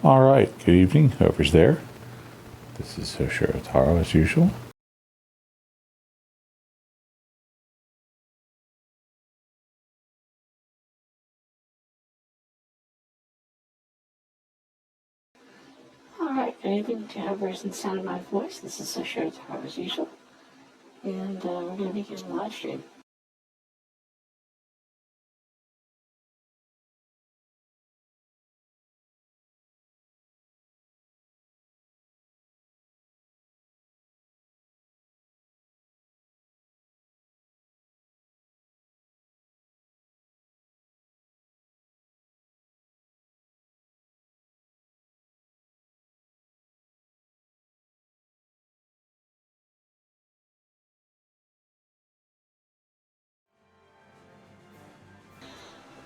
All right, good evening, whoever's there. This is Hoshiro Taro as usual. Alright, good evening to whoever's in the sound of my voice. This is Hoshiro Taro as usual. And we're going to begin the live stream.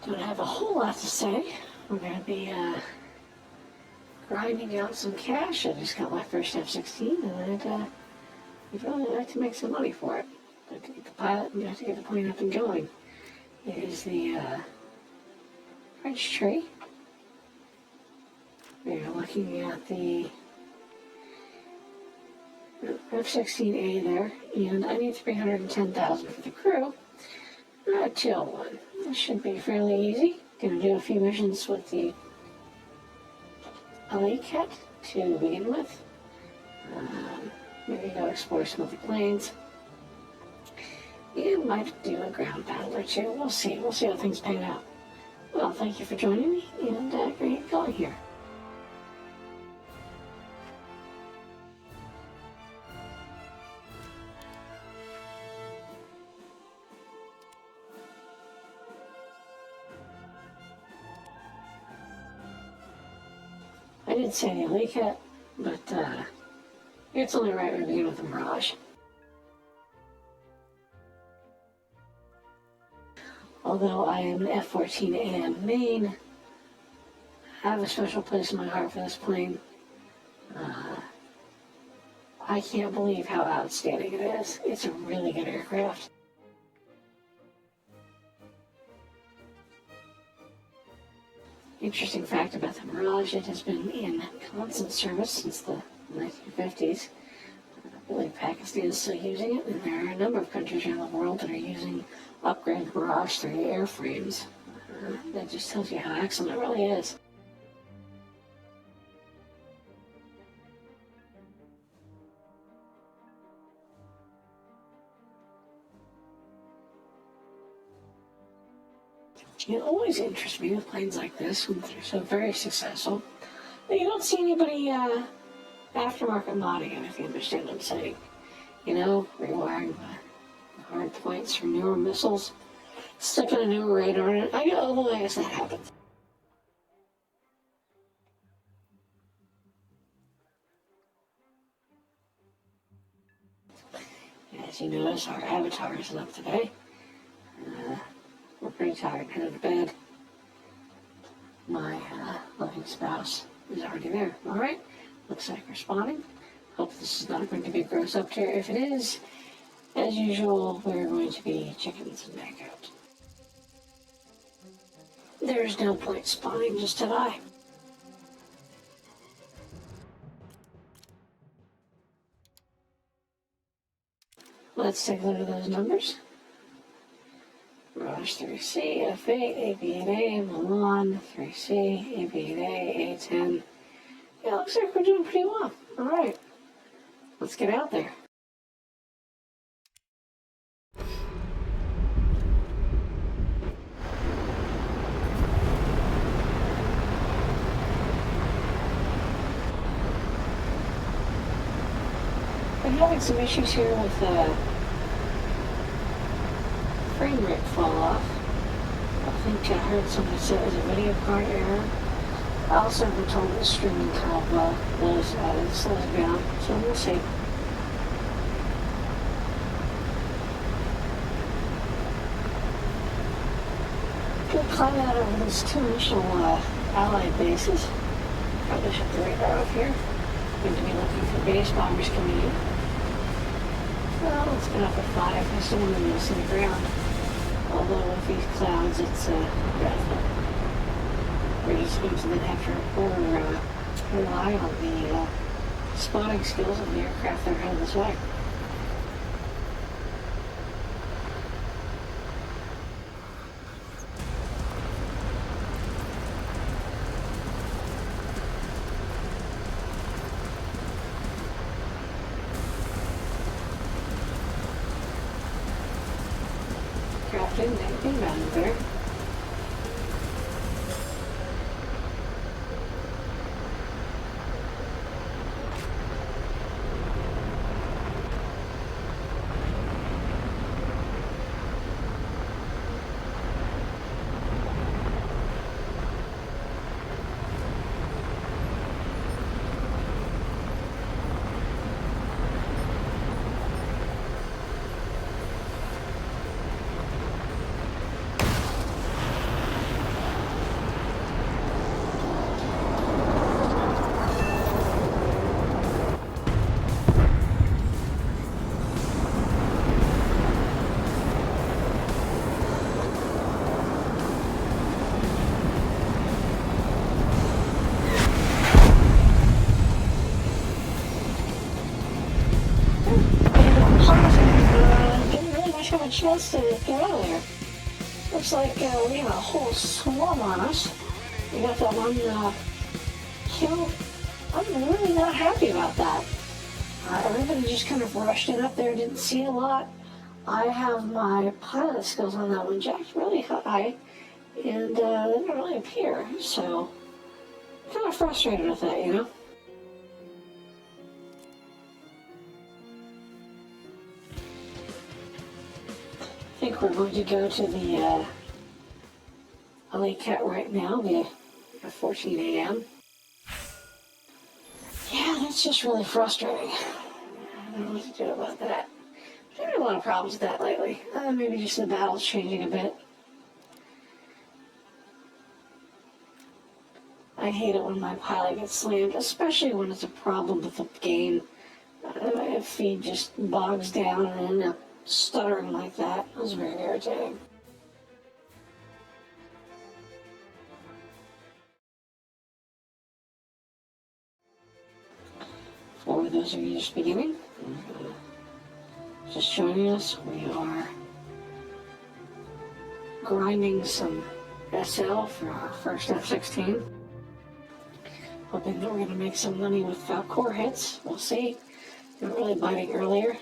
Don't have a whole lot to say. We're going to be grinding out some cash. I just got my first F-16 and I'd really like to make some money for it. But to get the pilot, you have to get the plane up and going. It is the French tree. We're looking at the F-16A there, and I need $310,000 for the crew. Chill one. This should be fairly easy. Gonna do a few missions with the LA Cat to begin with. Maybe go explore some of the planes. And might do a ground battle or two. We'll see. We'll see how things pan out. Well, thank you for joining me, and great going here. I did say the LA Cat, but it's only right we begin with the Mirage. Although I am an F-14AM main, I have a special place in my heart for this plane. I can't believe how outstanding it is. It's a really good aircraft. Interesting fact about the Mirage, it has been in constant service since the 1950s. I believe Pakistan is still using it, and there are a number of countries around the world that are using upgraded Mirage 3 airframes. That just tells you how excellent it really is. It always interests me with planes like this when they're so very successful. But you don't see anybody aftermarket modding it, if you understand what I'm saying. You know, rewiring the hard points for newer missiles, sticking a new radar in it. I guess that happens. As you notice, our avatar isn't up today. We're pretty tired, headed to bed. My loving spouse is already there. Alright, looks like we're spawning. Hope this is not going to be gross up here. If it is, as usual, we're going to be chickens and back out. There's no point spawning just to die. Let's take a look at those numbers. Mirage 3C, F8, AB8A, Milan, 3C, AB8A, A10. Yeah, looks like we're doing pretty well. Alright, let's get out there. I'm having some issues here with frame rate fall off. I think I heard somebody say it was a video card error. I also have been told that streaming kind of slows down, so we'll see. Good climb out over these two initial allied bases. Probably shut the radar off here. Going to be looking for base bombers coming in. Well, it's been up at 5. I still want to see the ground. Although with these clouds, it's dreadful. We're just going to then have to report rely on the spotting skills of the aircraft that are headed this way. Craft inbound there. Didn't really much have a chance to get out of there. Looks like we have a whole swarm on us. We got that one kill. I'm really not happy about that. Everybody just kind of rushed in up there, didn't see a lot. I have my pilot skills on that one jacked really high, and they didn't really appear. So, kind of frustrated with that, you know? I think we're going to go to the LA Cat right now, at 14 a.m. Yeah, that's just really frustrating. I don't know what to do about that. There are a lot of problems with that lately. Maybe just the battle's changing a bit. I hate it when my pilot gets slammed, especially when it's a problem with the game. If he just bogs down and ends up stuttering like that, it was very irritating. For those of you just beginning, just joining us, we are grinding some SL for our first F-16. Hoping that we're going to make some money with core hits. We'll see. Not really biting earlier.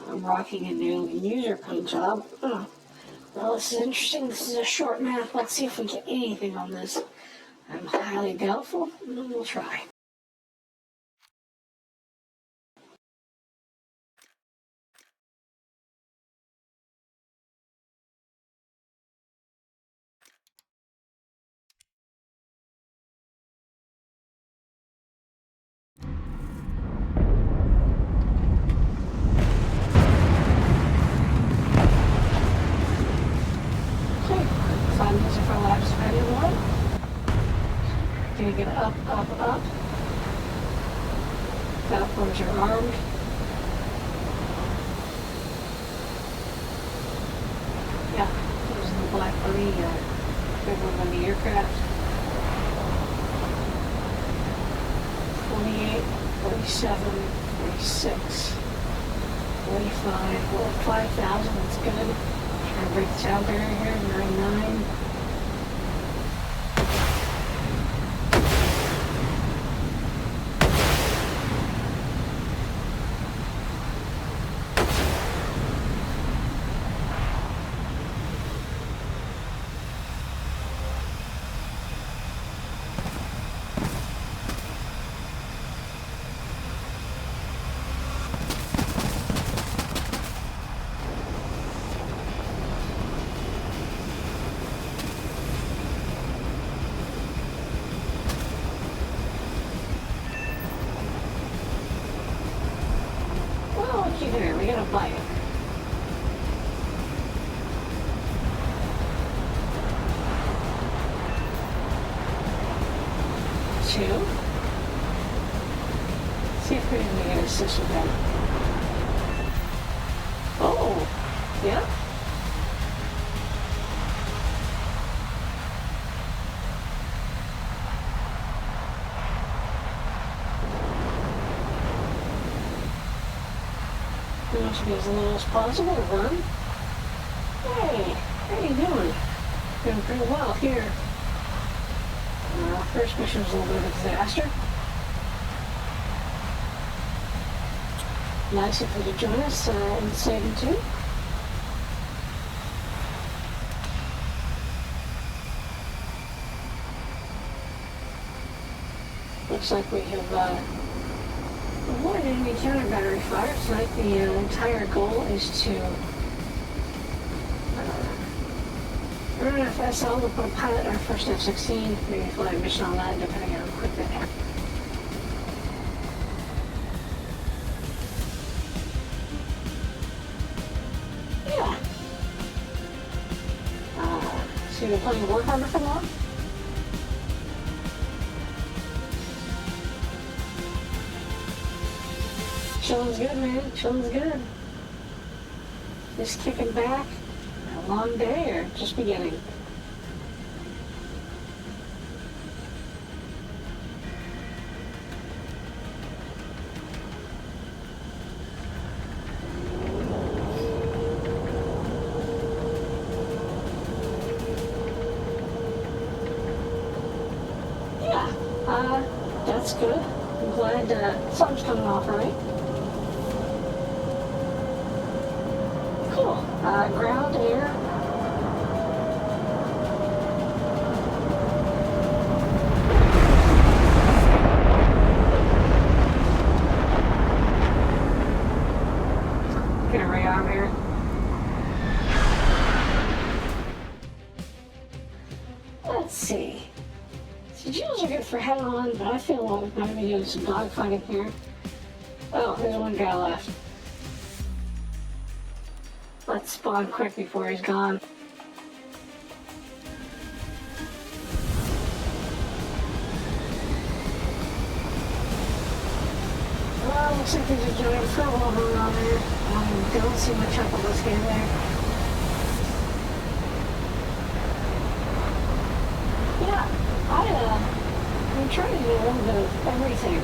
I'm rocking a new user paint job. Well, this is interesting. This is a short map. Let's see if we get anything on this. I'm highly doubtful, but we'll try. Gonna get up, up, up. Falcons are armed. Yeah, there's the Black Bunny, big one on the aircraft. 48, 47, 46, 45, well, 5,000, that's good. Trying to break the sound barrier here, 99. Here, we got a bike. Two. See if we can get assist with that. Oh, yeah. wants to be as low as possible to run. Hey, how you doing? Doing pretty well here. First mission was a little bit of a disaster. Nice if you could join us in Saving 2. Looks like we have avoided any counter battery fire. Tonight the entire goal is to run enough SL to put a pilot in our first F-16, maybe fly a mission on that, depending on how quick that happens. Yeah. So you've been playing Warhammer for long? Chilling's good, man. Chilling's good. Just kicking back. A long day or just beginning? Yeah, that's good. I'm glad something's coming off right. Cool. Ground, air. Gonna rearm here. Let's see. Sigils are good for head on, but I feel like I'm gonna be doing some dogfighting here. Oh, there's one guy left. Let's spawn quick before he's gone. Well, looks like there's a giant turbo going on there. I don't see much up on this game there. Yeah, I'm trying to do a little bit of everything.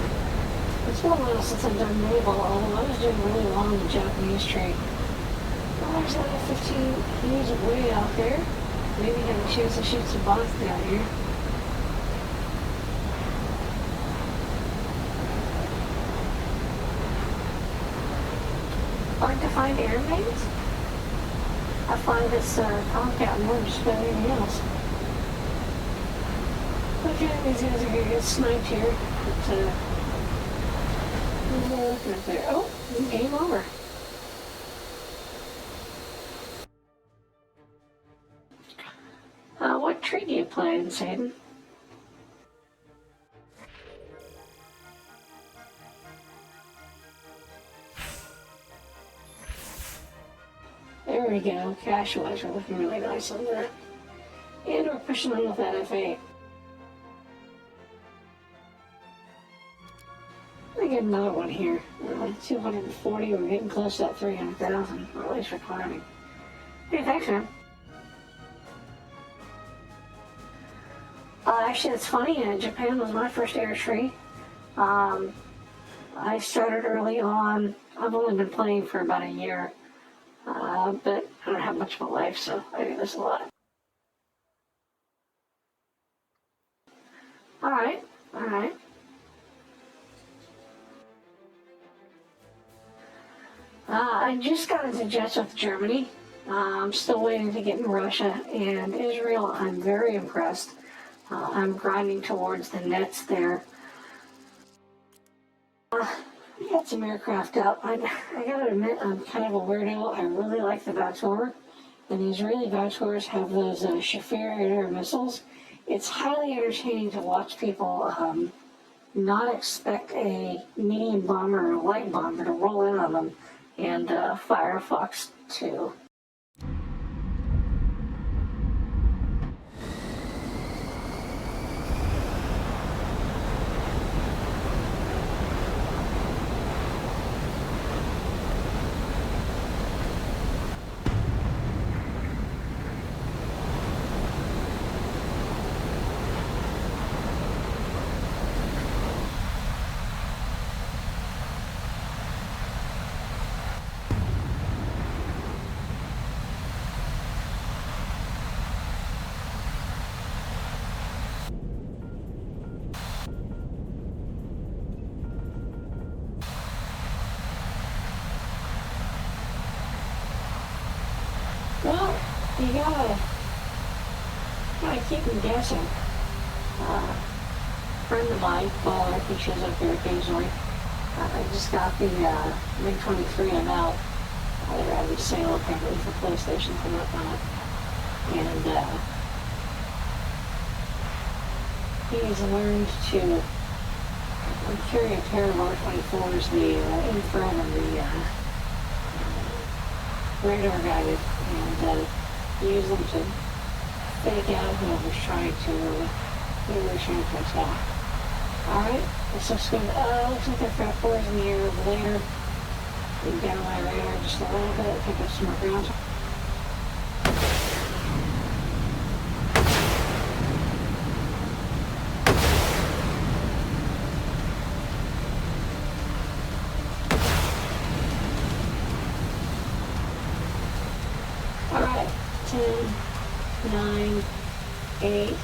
It's been a while since I've done naval, although I was doing really well in the Japanese trade. There's another 15. He's way out there. Maybe have a chance to shoot some bots down here. Hard to find air mains? I find this Tomcat more just about anything else. Okay, these guys are gonna get sniped here. But, looking up there. Oh, game over. What tree do you play in, Satan? There we go. Cash-wise, we're looking really nice on that. And we're pushing on with that F8. We get another one here. 240, we're getting close to that 300,000, or at least we're climbing. Hey, thanks, man. Actually, it's funny, Japan was my first air tree. I started early on. I've only been playing for about a year, but I don't have much of a life, so I do this a lot. Alright. I just got into jets with Germany. I'm still waiting to get in Russia and Israel. I'm very impressed. I'm grinding towards the nets there. I got some aircraft up. I gotta admit, I'm kind of a weirdo. I really like the Vator. And the Israeli Vators have those Shafir air missiles. It's highly entertaining to watch people not expect a medium bomber or a light bomber to roll in on them and fire a Fox 2. You gotta keep them guessing. Friend of mine, Paul, he shows up here occasionally. I just got the MiG-23 and out. They're having sale apparently for PlayStation and whatnot. And he's learned to carry a pair of R-24s, the infrared and the radar guided, and use them to fake out whoever's trying to attack. Alright, this looks good. Looks like they've got fours in the air later. Leave down my radar just a little bit, pick up some more ground. Alright, 10, 9, 8.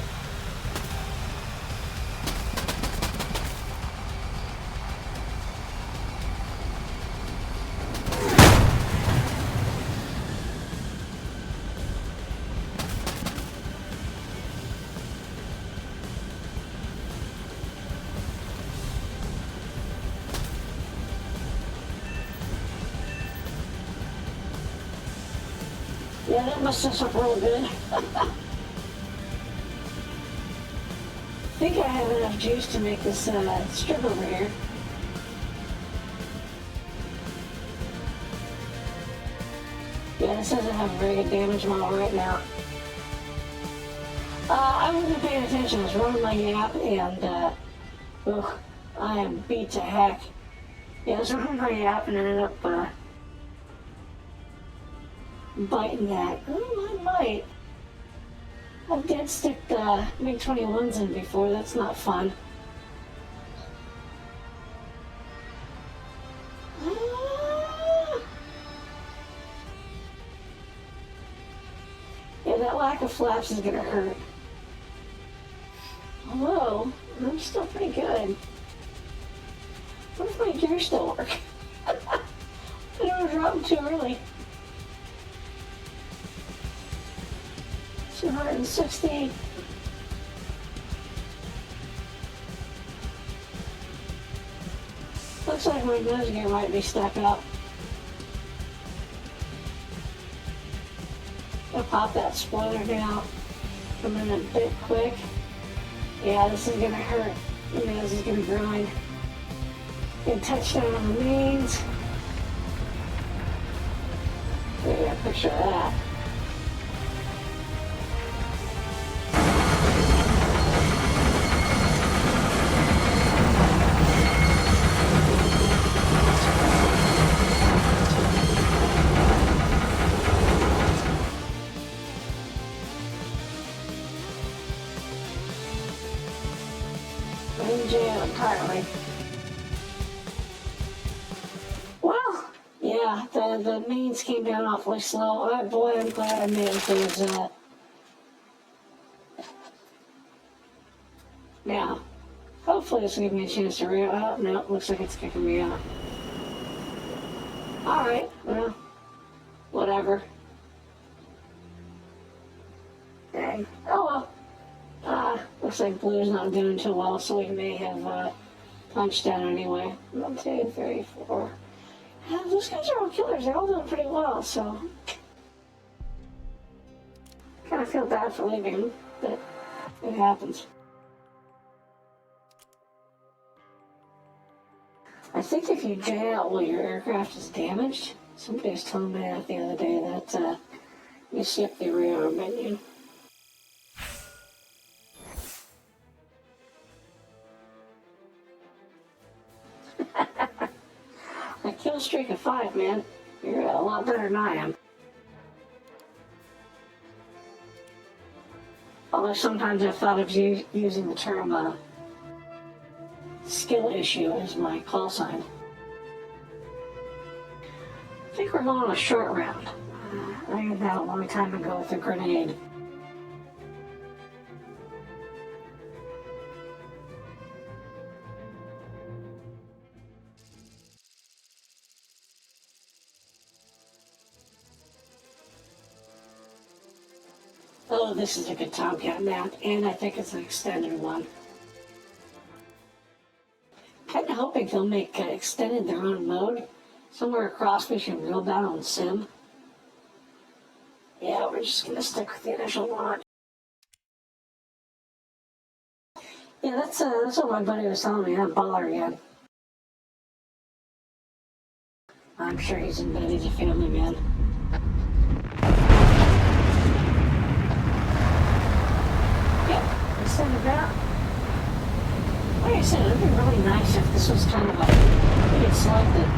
Yeah, that must have something real good. I think I have enough juice to make this strip over here. Yeah, this doesn't have very good damage model right now. I wasn't paying attention. I was running my yap, and I am beat to heck. Yeah, I was running my yap and ended up biting that. Oh, I might. I've dead stick the MiG-21s in before. That's not fun. Yeah, that lack of flaps is gonna hurt. Although, I'm still pretty good. What if my gears still work? I don't drop them too early. 260. Looks like my nose gear might be stuck up. I'll pop that spoiler down. Come in a bit quick. Yeah, this is gonna hurt. The nose is gonna grind. Good touchdown on the mains. Look at that picture of that. In jail entirely. Well, yeah, the mains came down awfully slow. Oh, boy, I'm glad I made it through now, hopefully this will give me a chance to rear out. No, looks like it's kicking me out. Alright, well, whatever. Dang. Oh well. Looks like blue's not doing too well, so we may have punched out anyway. 1, 2, 3, 4. Those guys are all killers. They're all doing pretty well, so kind of feel bad for leaving them, but it happens. I think if you J out while your aircraft is damaged, somebody was telling me that the other day that you skip the rearm menu. A kill streak of 5, man. You're a lot better than I am. Although sometimes I've thought of using the term skill issue as my call sign. I think we're going on a short round. I did that a long time ago with a grenade. Oh, this is a good Tomcat map, and I think it's an extended one. Kind of hoping they'll make extended their own mode, somewhere across between Real Battle and Sim. Yeah, we're just gonna stick with the initial launch. Yeah, that's what my buddy was telling me. I'm baller again. I'm sure he's in bed. He's a family man. Yeah, extended that. Like I said, it'd be really nice if this was kind of like you could select it.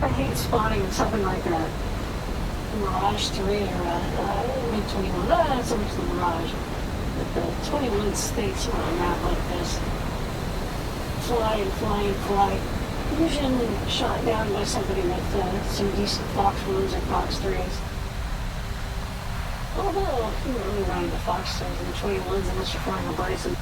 I hate spawning in something like a Mirage 3 or a Mid-21. Not so much the Mirage, but the 21 states on a map like this. Fly and fly and fly. Usually shot down by somebody with some decent Fox 1s or Fox 3s. Although, you don't really run into Fox 3s and 21s unless you're flying a Bison.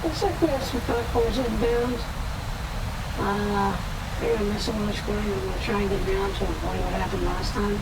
Looks like we have some concours inbound. They're going to miss a launch scoring. I'm going to try and get down to avoid what happened last time.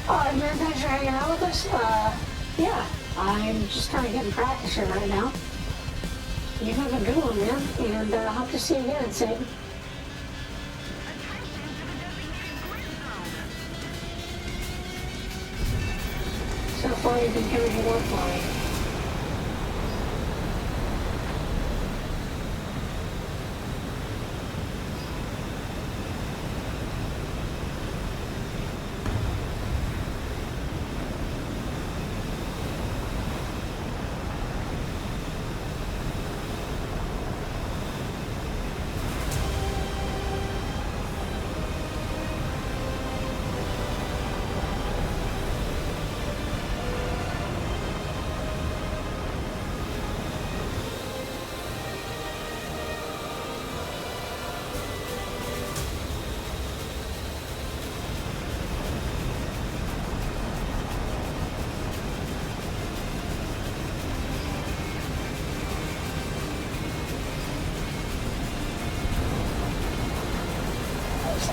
Alright, man, thanks for hanging out with us. Yeah, I'm just kind of getting practice here right now. You have a good one, man, and hope to see you again soon. So far, you've been doing your work for me.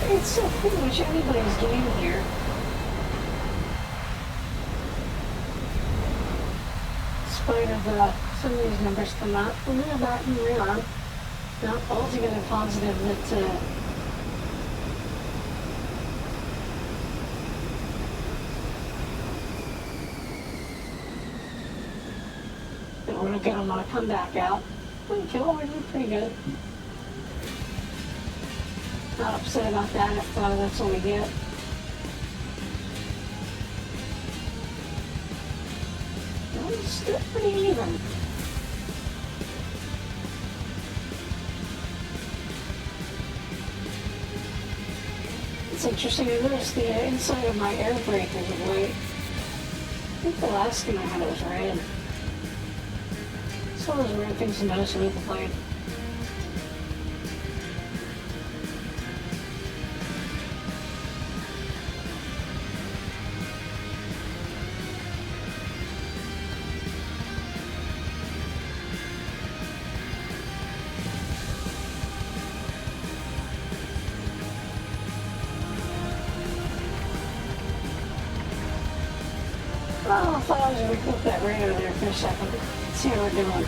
It's so pretty much anybody's game here. In spite of some of these numbers come out, and they're back in real. Not altogether positive that we're going to get them on a comeback out. Kill, we're doing pretty good. Not upset about that if that's all we get. No, it's still pretty even. It's interesting, I noticed the inside of my air brake is white. I think the last time I had it was red. It's one of those weird things to notice with the plane. Well, I thought I was going to clip that radar there for a second. Let's see how we're doing.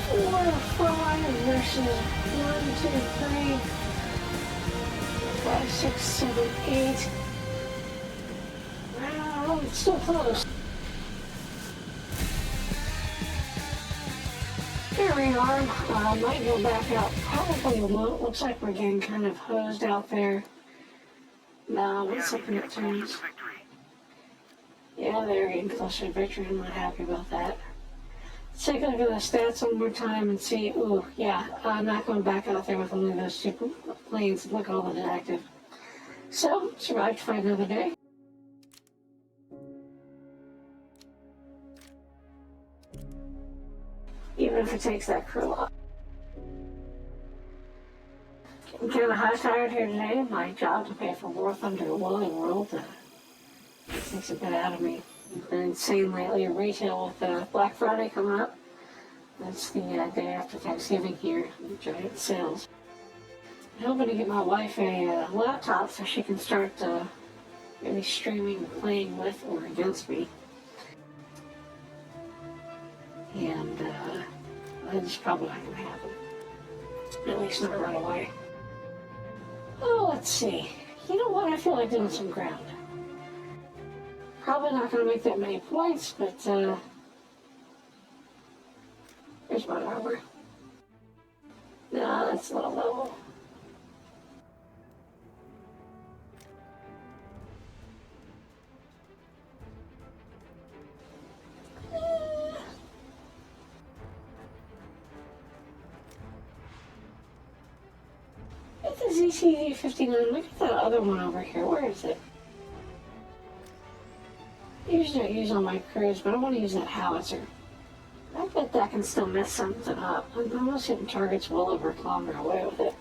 4 to 5 versus 1, 2, 3. 5, 6, 7, 8. Well, it's still close. Here we are. Might go back out. Probably won't. Looks like we're getting kind of hosed out there. No, let's open it turns. Yeah, they're getting closer to victory. I'm not happy about that. Let's take a look at the stats one more time and see. Ooh, yeah, I'm not going back out there with only those two planes. Look at all the active. So, survived to fight another day. Even if it takes that crew off. I'm kind of high-tired here today. My job to pay for War Thunder Willing World takes a bit out of me. I've been insane lately. Retail with Black Friday coming up. That's the day after Thanksgiving here. Giant sales. I'm hoping to get my wife a laptop so she can start maybe streaming, playing with or against me. And that's probably not going to happen. At least not right away. Oh, let's see. You know what? I feel like doing some ground. Probably not going to make that many points, but here's my armor. No, that's low level. It's the ZCD-59. Look at that other one over here. Where is it? I usually don't use on my crews, but I want to use that howitzer. I bet that can still mess something up. I'm almost hitting targets well over a kilometer away with it.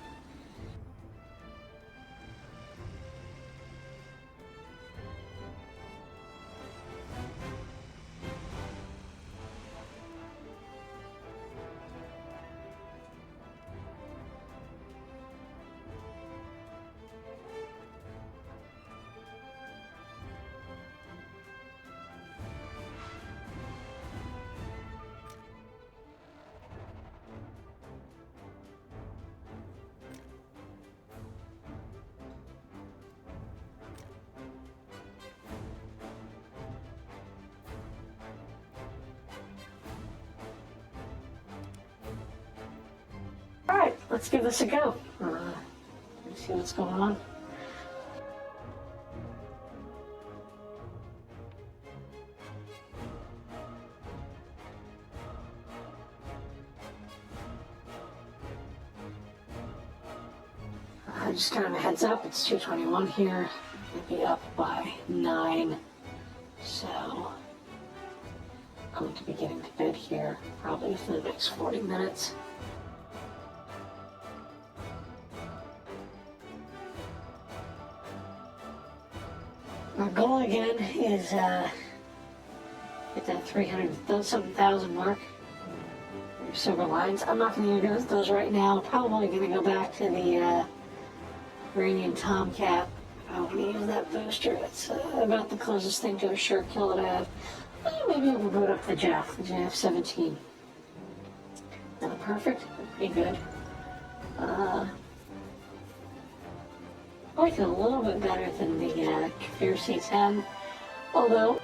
Alright, let's give this a go. Let's see what's going on. Just kind of a heads up, it's 2:21 here. I'll be up by 9. So, I'm going to be getting to bed here probably within the next 40 minutes. Our goal again is hit that 300-something mark. Silver lines. I'm not going to use those right now. Probably going to go back to the Iranian Tomcat. I'm going to use that booster. It's about the closest thing to a sure kill that I have. Maybe we'll boot up the JF-17. Not perfect, but pretty good. I like it a little bit better than the Kafir C-10, although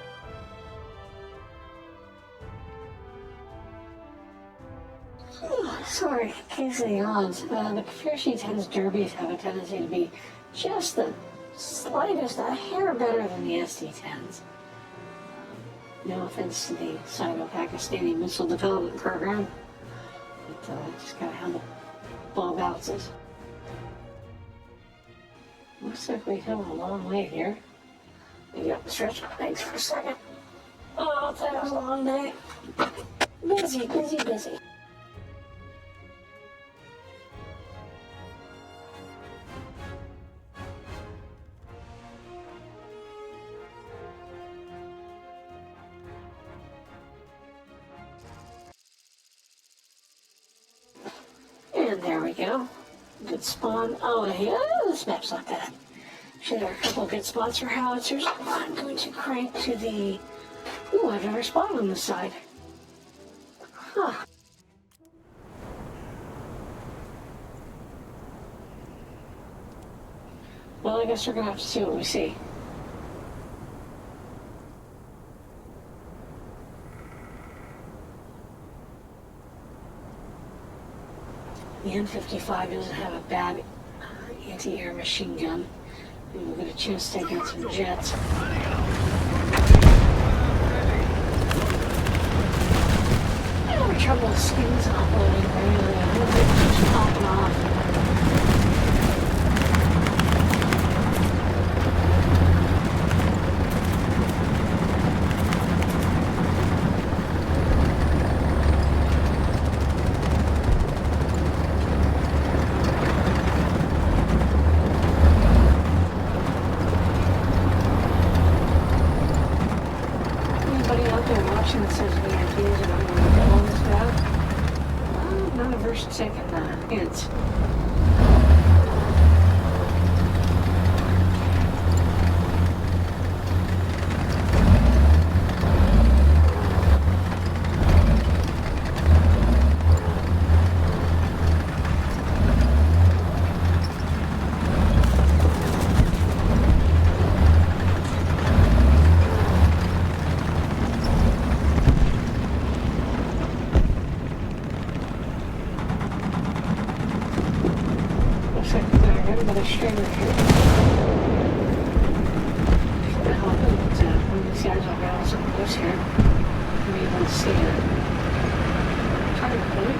sorry, in case of the odds, the Kafir C-10's derbies have a tendency to be just the slightest, a hair better than the ST-10s. No offense to the Sino-Pakistani Missile Development Program, but just kind of how the ball bounces. Looks like we come a long way here. Maybe up the stretch my legs for a second. Oh, that was a long day. Busy, busy, busy. And there we go. Good spawn. Oh, yeah, this map's not bad. Actually, there are a couple of good spots for howitzers. I'm going to crank to the... Ooh, I've never spawned on this side. Huh. Well, I guess we're gonna have to see what we see. The N55 doesn't have a bad anti-air machine gun. Maybe we'll get a chance to take out some jets. I'm having trouble with skins operating really. I don't think it's just popping off. Anybody out there watching that says VIPs are not going to go on this path? I'm not averse to taking hints. Looks like we're going to get another streamer here. I hope that one of these guys will get something loose here. Maybe able to see it. Target point.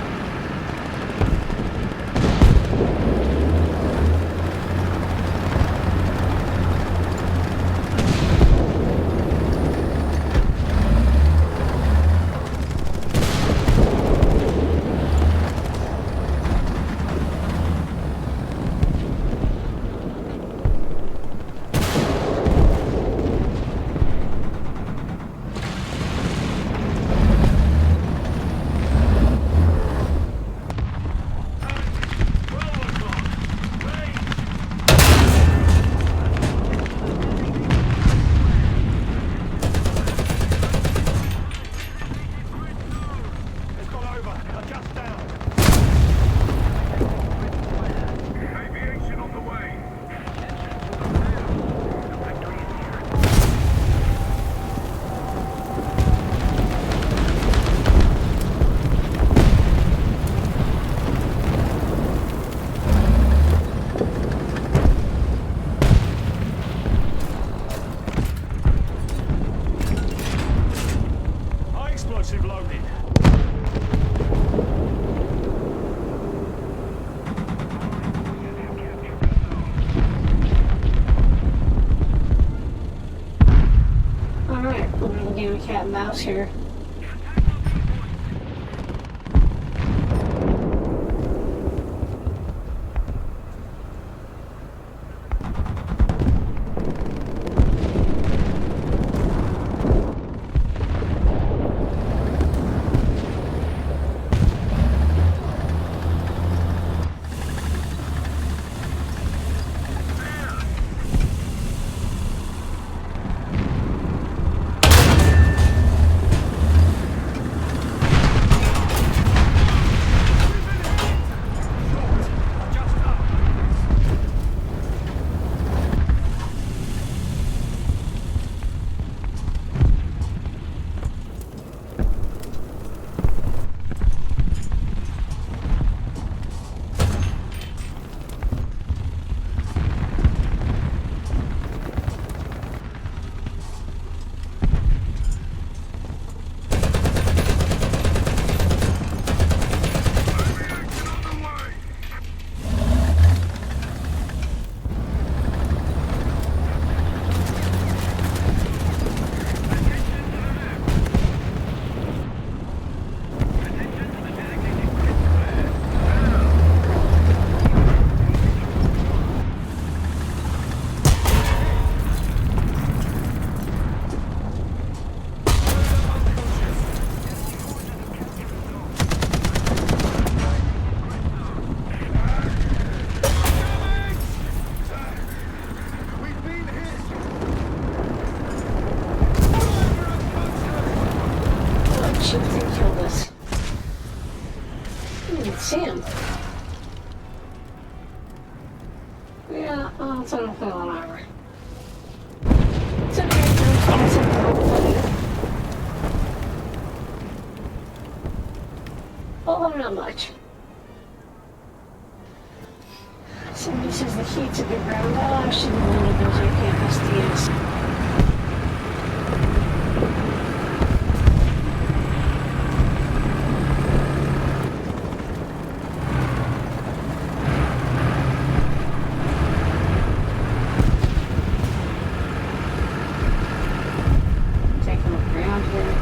Loaded. Alright, we're going to game of cat and mouse here. What's on the fallen armor? It's okay, I'm something hopefully. Oh, not much. Somebody says the heat's a bit round. Oh, I shouldn't have wanted those on campus DNs. Take a look around here.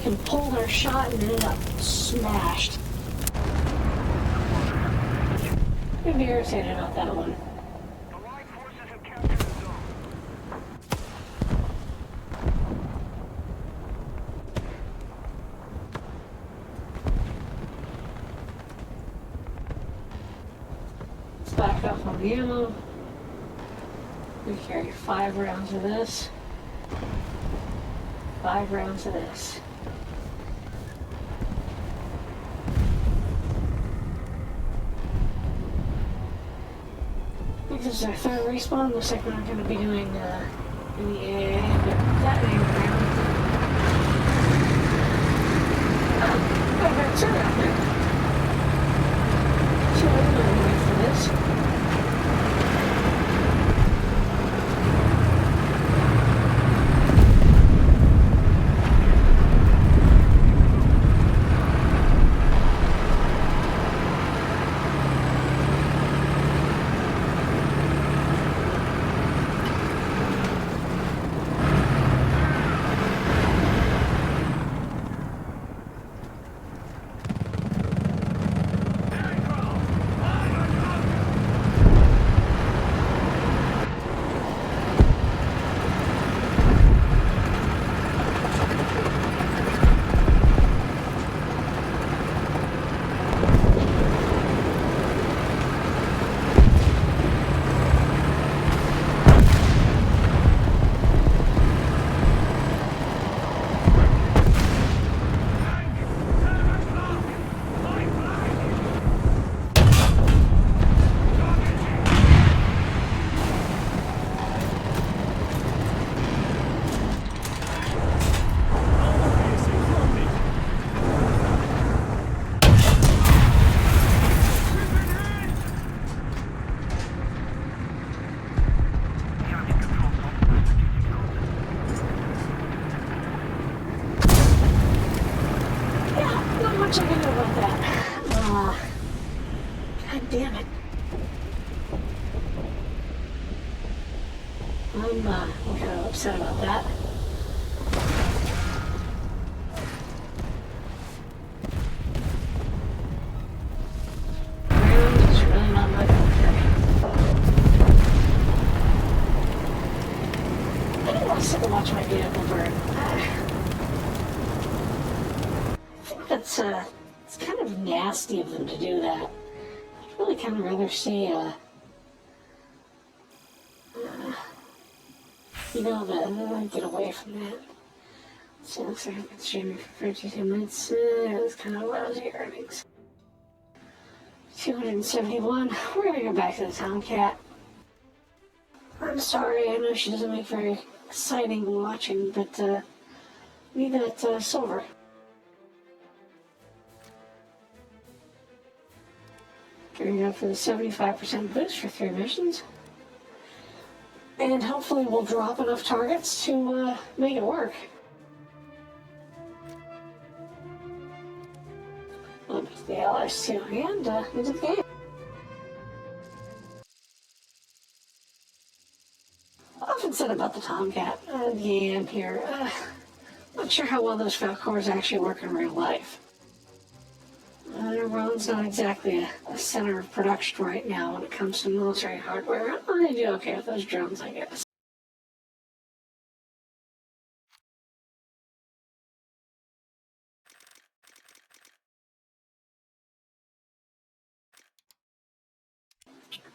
fucking pulled our shot and ended up smashed. I'd be irritated about that one. Allied forces have captured the zone. Let's back up on the ammo. We carry 5 rounds of this. 5 rounds of this. I think this is our 3rd respawn. Looks like we're not going to be doing any detonating round. Oh, I've got a turret out there. So I'm going to wait for this. What you gonna do about that? God damn it. I'm kind of upset about that. Round is really not my okay. I don't want to sit and watch my vehicle burn. It's kind of nasty of them to do that. I'd really kind of rather see, get away from that. So it looks like I've been streaming for 52 minutes. It was kind of lousy earnings. 271. We're gonna go back to the Tomcat. I'm sorry, I know she doesn't make very exciting watching, but, need that, silver. Gearing up for the 75% boost for 3 missions. And hopefully we'll drop enough targets to make it work. I'll beat the Allies too, and into the game. I often said about the Tomcat, the AM here, not sure how well those Falcors actually work in real life. Iran's not exactly a center of production right now when it comes to military hardware. They do okay with those drones, I guess.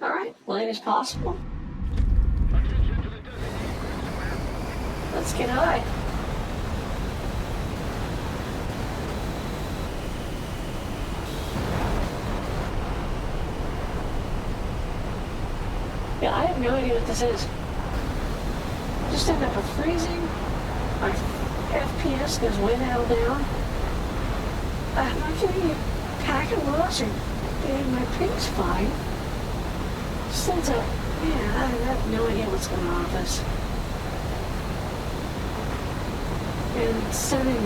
Alright, late as possible. Let's get high. Yeah, I have no idea what this is. Just ended up freezing. My FPS goes way the hell down. I'm not getting a packet loss, and my ping's fine. Just ends up, man, I have no idea what's going on with this. And sending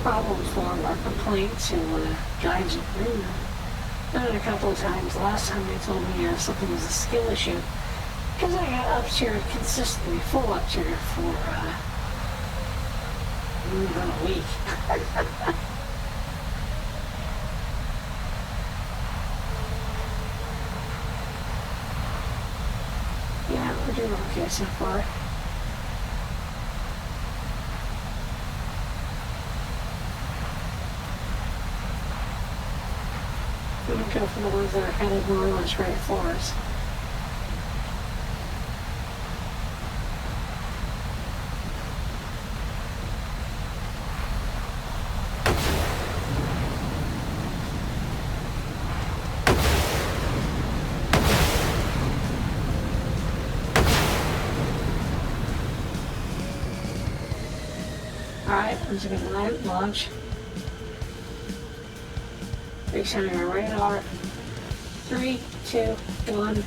problem form or complaint to guides and crew. Done it a couple of times. Last time they told me something was a skill issue. Because I got up tier consistently, full up tier for About a week. Yeah, we're doing okay so far. We can go for the ones that are headed more or less right for us. Alright, once again, live launch. Resetting our radar. 3, 2, 1.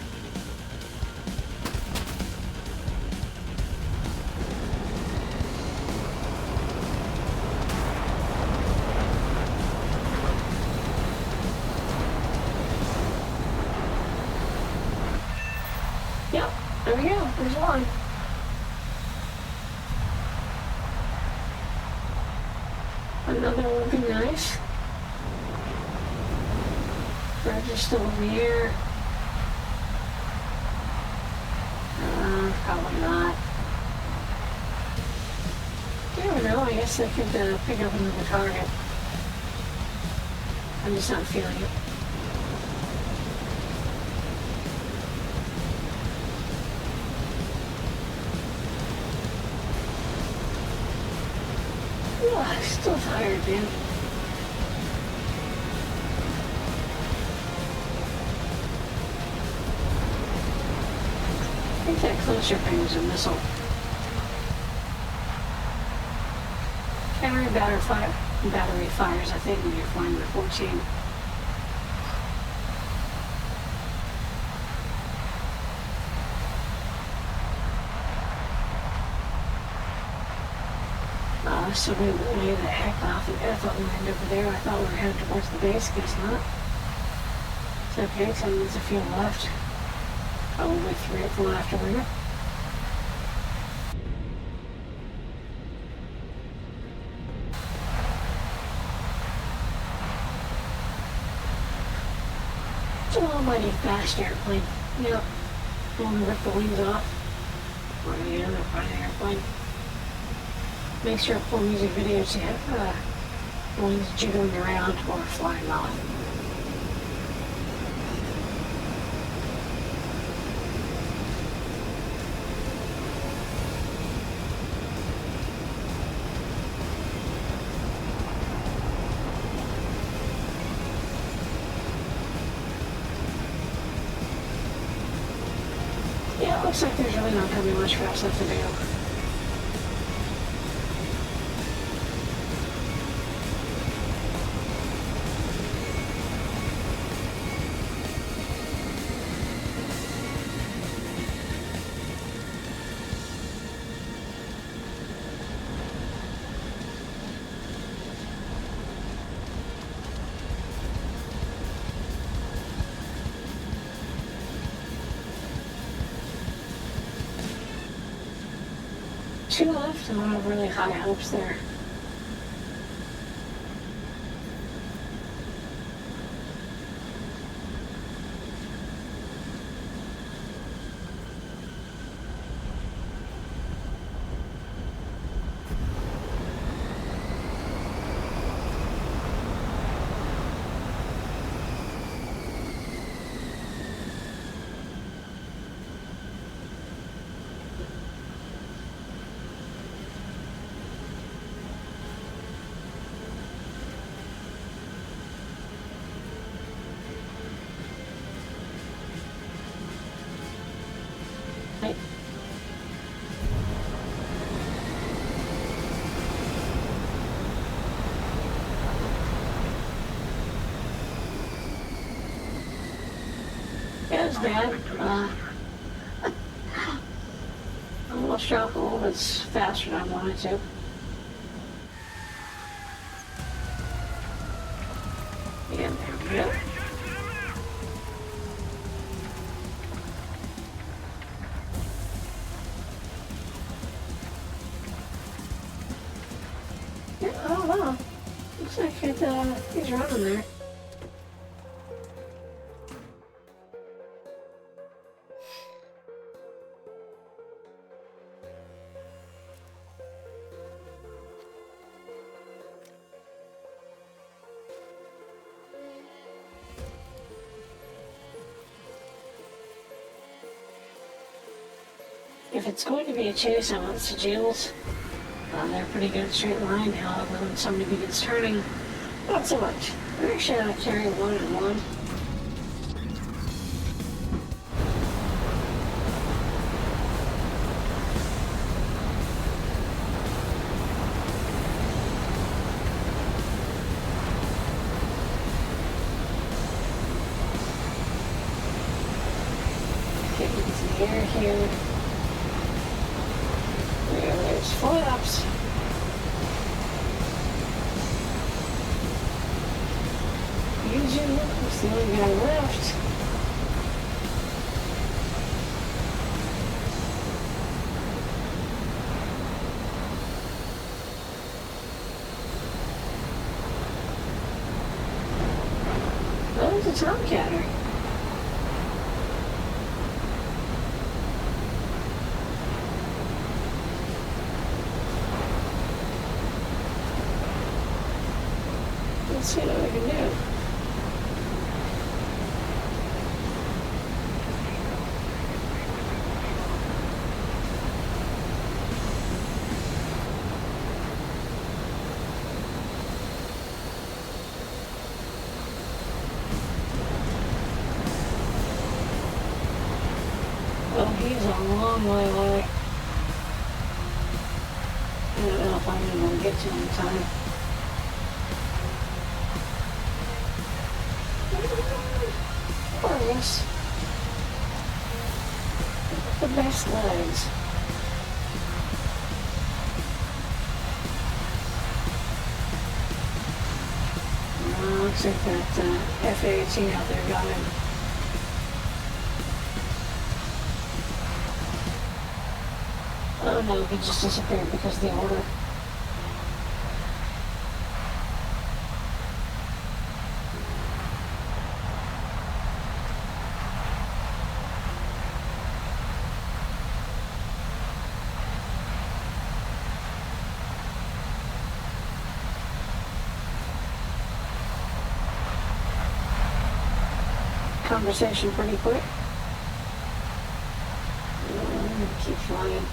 Yep, there we go. There's one. Another would be nice. Bridge is still in the air. Probably not. You never know. I guess they could pick up another target. I'm just not feeling it. I'm still tired, man. I think that closer thing was a missile. Battery fires, I think, when you're flying the 14. So we way the heck off. I thought we were over there. I thought we were headed towards the base. Guess not. It's okay. 10 minutes of fuel left. Probably 3 or 4 after winter. It's an almighty fast airplane. Yep. Only rip the wings off. Or the other part of the airplane. Make sure to pull music videos to have wings jiggling around or flying off. Yeah, it looks like there's really not going to be much for us left to do. Two left, and I have really high hopes there. Right. Yeah, it's bad. I almost dropped a little bit faster than I wanted to. Yeah, there we go. Yeah, I don't know. Looks like he's running there. If it's going to be a chase, I want the Jills. They're pretty good straight line. However, when somebody begins turning, not so much. Actually, I carry 1 and 1. Get into the air here. There's flaps. Eugene was the only guy left. That was a tomcatter. Let's see what I can do. Well, he's a long way away. I don't know if I'm even going to get to him in time. Aquarius. The best legs. Looks like that F-18 out there got him. Oh no, he just disappeared because of the order. Conversation pretty quick. Keep flying.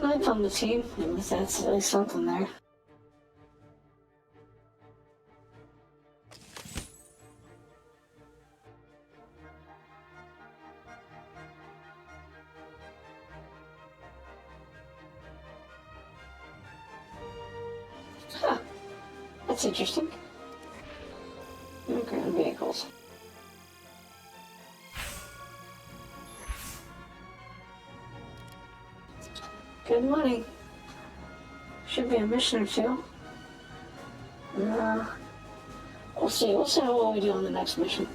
Ninth on the team. That's at least something there. Huh. That's interesting. Ground vehicles. Good money. Should be a mission or two. We'll see. We'll see what we do on the next mission.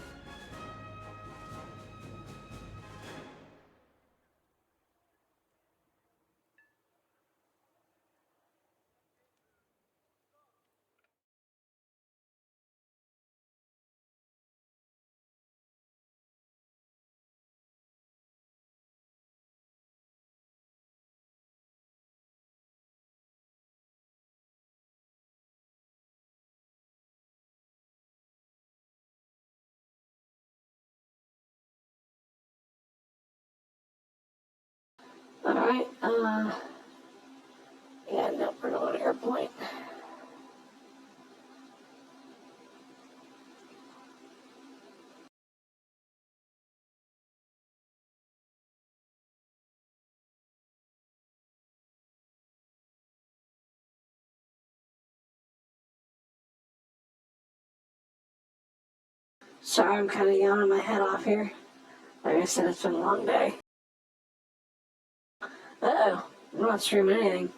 Alright, yeah, no, we're going to airplane. Sorry, I'm kind of yawning my head off here. Like I said, it's been a long day. Uh-oh, I'm not streaming anything.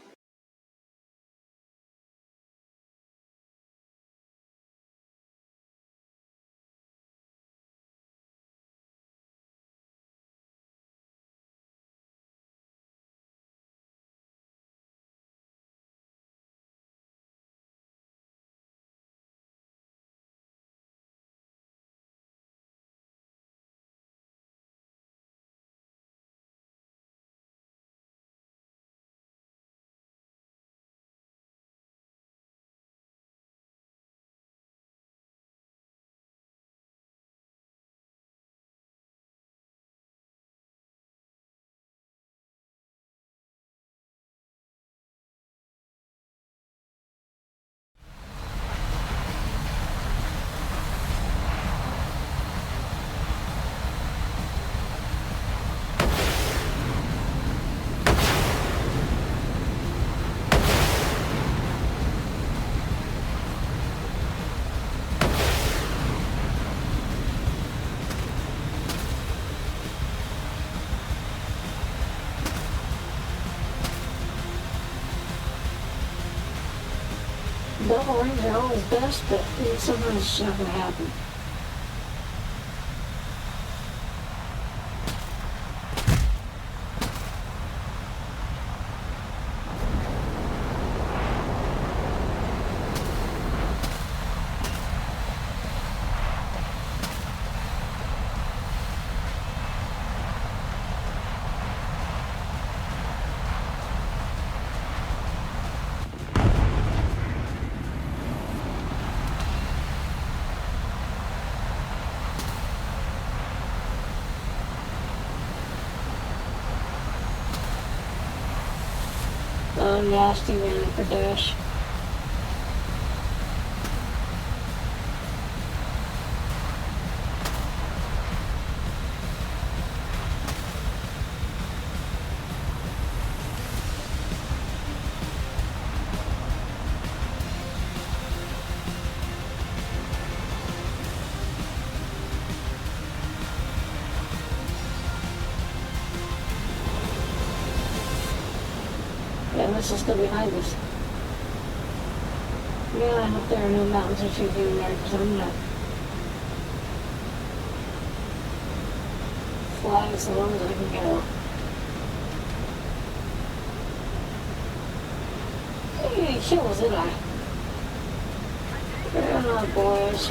double rings are always best, but sometimes it's not going to happen. Oh, nasty man for dash. Yeah, this is still behind us. Yeah, I hope there are no mountains or trees in there, because I'm gonna fly as long as I can go. Hey, kills, did I? Yeah, boys.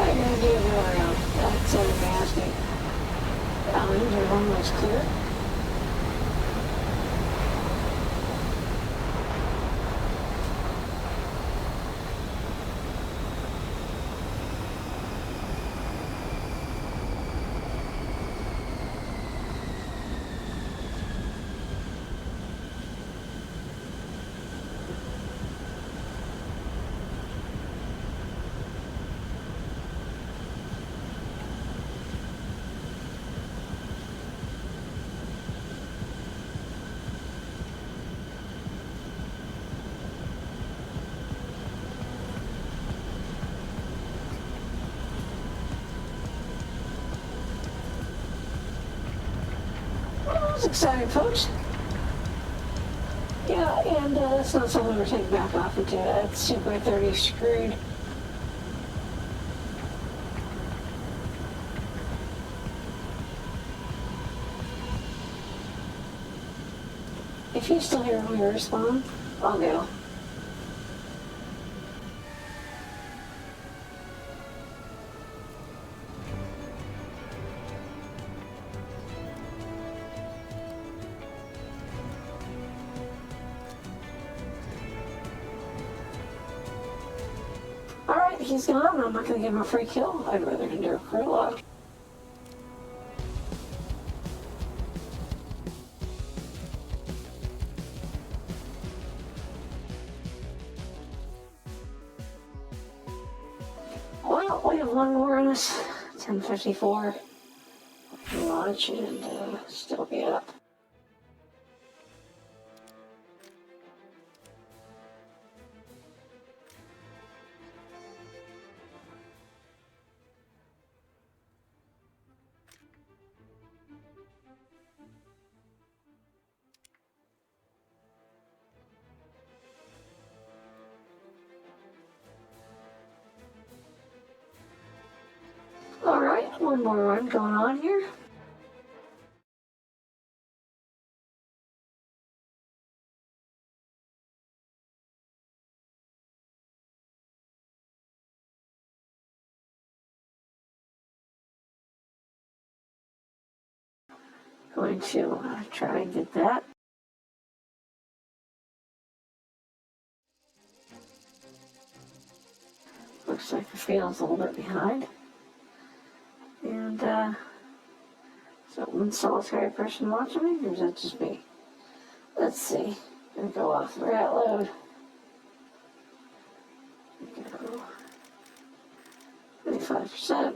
I'm gonna do it around. That's so nasty. Mountains are almost clear. Well, that was exciting, folks. Yeah, and that's not something we're taking back off into. That Super 30 screwed. If he's still here when we respawn, I'll go. Alright, he's gone. I'm not going to give him a free kill. I'd rather do a crew log. Well, we have one more on us. 10:54. Launch and still be up. Alright, one more run going on here. going to try and get that. Looks like the scale's a little bit behind. And, so one solitary person watching me, or is that just me? Let's see. Gonna go off the rat load. Go 25%.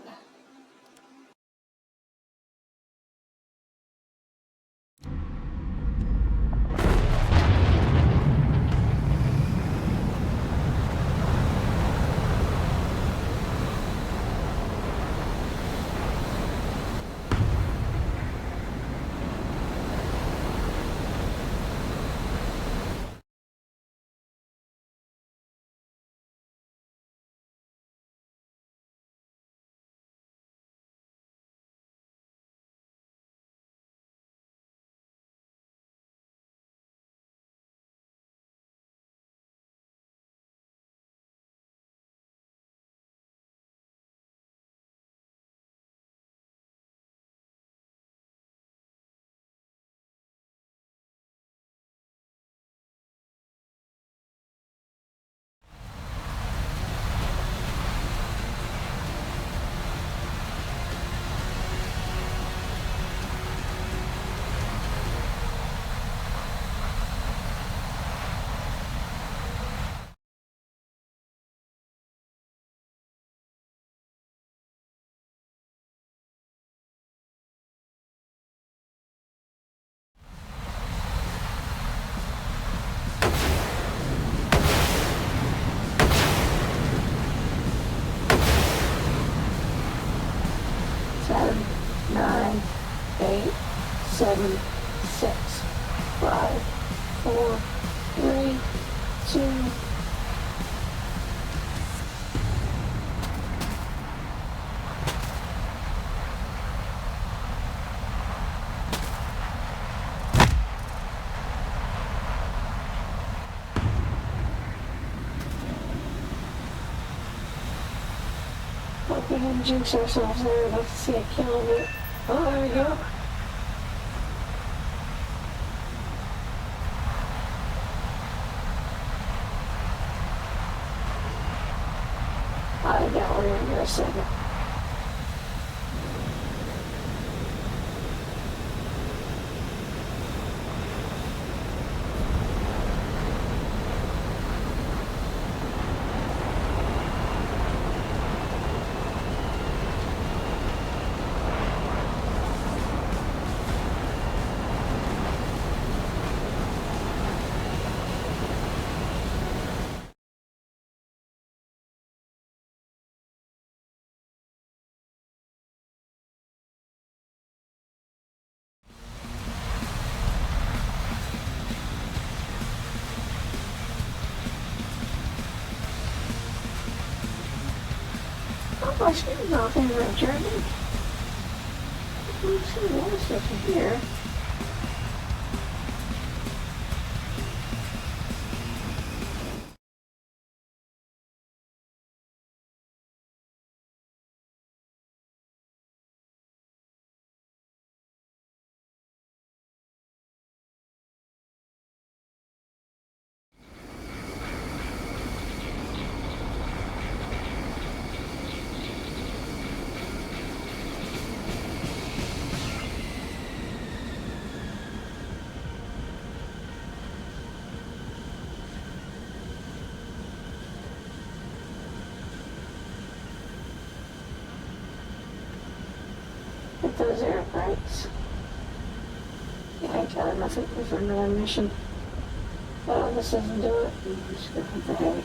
Nine, 8, 7, 6, 5, 4, 3, 2. Hope we didn't jinx ourselves there. I'd like to see a kill of it. Oh, there we go. I doubt we're gonna get a second. Oh, my screen's off in that journey. I'm seeing a lot of stuff in here. Hit those air brakes. Yeah, I got enough for another mission. Oh, this doesn't do it. I'm just gonna hit the hay.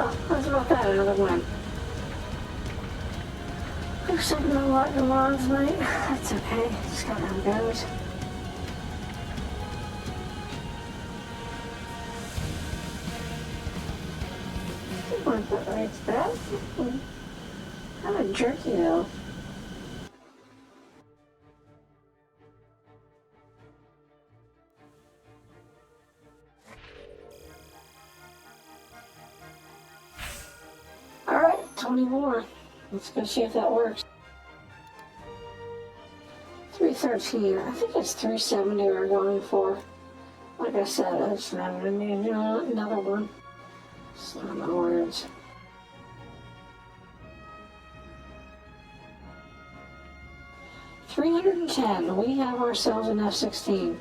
Well, how's about that? Another win. There's something a lot going on tonight. That's okay. Just got how it goes. It wasn't that right, it's bad. Kind of jerky though. Alright, 20 more. Let's go see if that works. 313. I think it's 370 we're going for. Like I said, I just wanted to need another one. So my words. $310. We have ourselves an F-16.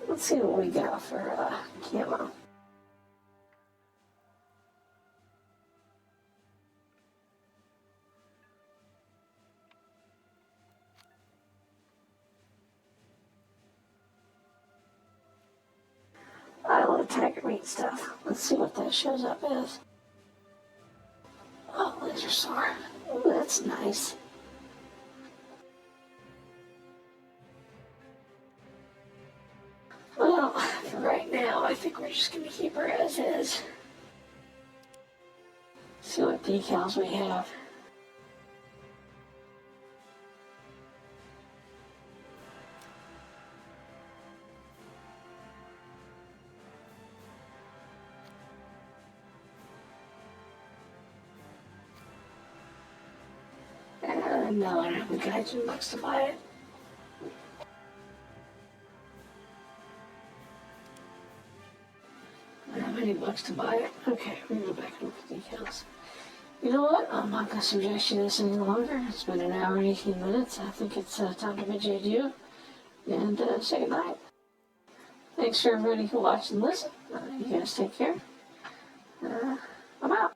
Let's see what we got for camo. I love tiger meat stuff. Let's see what that shows up as. Oh, laser sword. Ooh, that's nice. Well, for right now, I think we're just going to keep her as is. See what decals we have. No, I don't have the Gaijin bucks to buy it. I don't have any bucks to buy it. Okay, we go back and look at decals. You know what? I'm not going to subject you to this any longer. It's been an hour and 18 minutes. I think it's time to bid you adieu and say goodnight. Thanks for everybody who watched and listened. You guys take care. I'm out.